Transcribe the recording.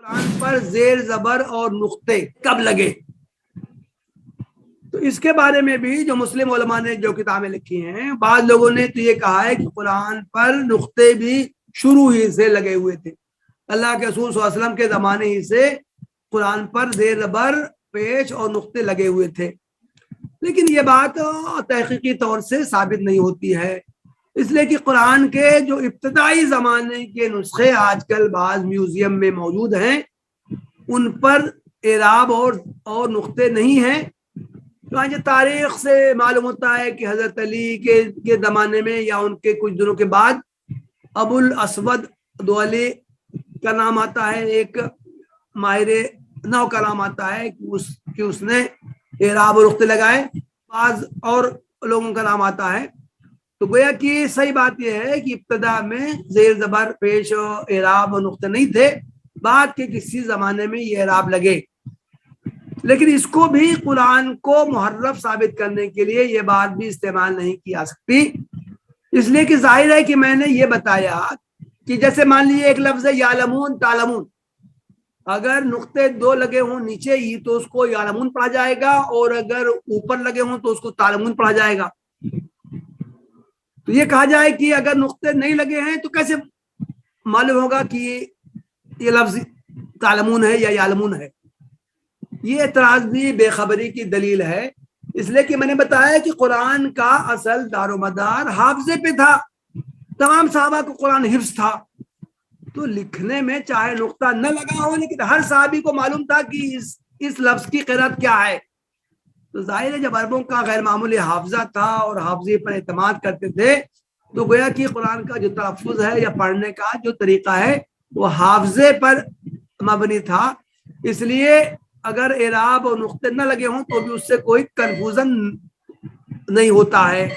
قرآن پر زیر زبر اور نقطے کب لگے؟ تو اس کے بارے میں بھی جو مسلم علماء نے جو کتابیں لکھی ہیں، بعض لوگوں نے تو یہ کہا ہے کہ قرآن پر نقطے بھی شروع ہی سے لگے ہوئے تھے، اللہ کے رسول صلی اللہ علیہ وسلم کے زمانے ہی سے قرآن پر زیر زبر پیش اور نقطے لگے ہوئے تھے، لیکن یہ بات تحقیقی طور سے ثابت نہیں ہوتی ہے، اس لیے کہ قرآن کے جو ابتدائی زمانے کے نسخے آج کل بعض میوزیم میں موجود ہیں، ان پر اعراب اور نقطے نہیں ہیں۔ چنانچہ تاریخ سے معلوم ہوتا ہے کہ حضرت علی کے زمانے میں یا ان کے کچھ دنوں کے بعد ابو الاسود دؤلی کا نام آتا ہے، ایک ماہر نحو کا نام آتا ہے کہ اس نے اعراب اور نقطے لگائے، بعض اور لوگوں کا نام آتا ہے۔ تو گویا کہ صحیح بات یہ ہے کہ ابتدا میں زیر زبر پیش اعراب اور نقطے نہیں تھے، بعد کے کسی زمانے میں یہ اعراب لگے، لیکن اس کو بھی قرآن کو محرف ثابت کرنے کے لیے یہ بات بھی استعمال نہیں کی جا سکتی، اس لیے کہ ظاہر ہے کہ میں نے یہ بتایا کہ جیسے مان لیجیے ایک لفظ ہے یعلمون تعلمون، اگر نقطے دو لگے ہوں نیچے ہی تو اس کو یعلمون پڑھا جائے گا، اور اگر اوپر لگے ہوں تو اس کو تعلمون پڑھا جائے گا۔ تو یہ کہا جائے کہ اگر نقطے نہیں لگے ہیں تو کیسے معلوم ہوگا کہ یہ لفظ تعلمون ہے یا یعلمون ہے؟ یہ اعتراض بھی بے خبری کی دلیل ہے، اس لیے کہ میں نے بتایا کہ قرآن کا اصل دار و مدار حافظے پہ تھا، تمام صحابہ کو قرآن حفظ تھا، تو لکھنے میں چاہے نقطہ نہ لگا ہو لیکن ہر صحابی کو معلوم تھا کہ اس لفظ کی قرأت کیا ہے۔ تو ظاہر ہے جب عربوں کا غیر معمولی حافظہ تھا اور حافظے پر اعتماد کرتے تھے تو گویا کہ قرآن کا جو تلفظ ہے یا پڑھنے کا جو طریقہ ہے وہ حافظے پر مبنی تھا، اس لیے اگر اعراب اور نقطے نہ لگے ہوں تو بھی اس سے کوئی کنفیوژن نہیں ہوتا ہے۔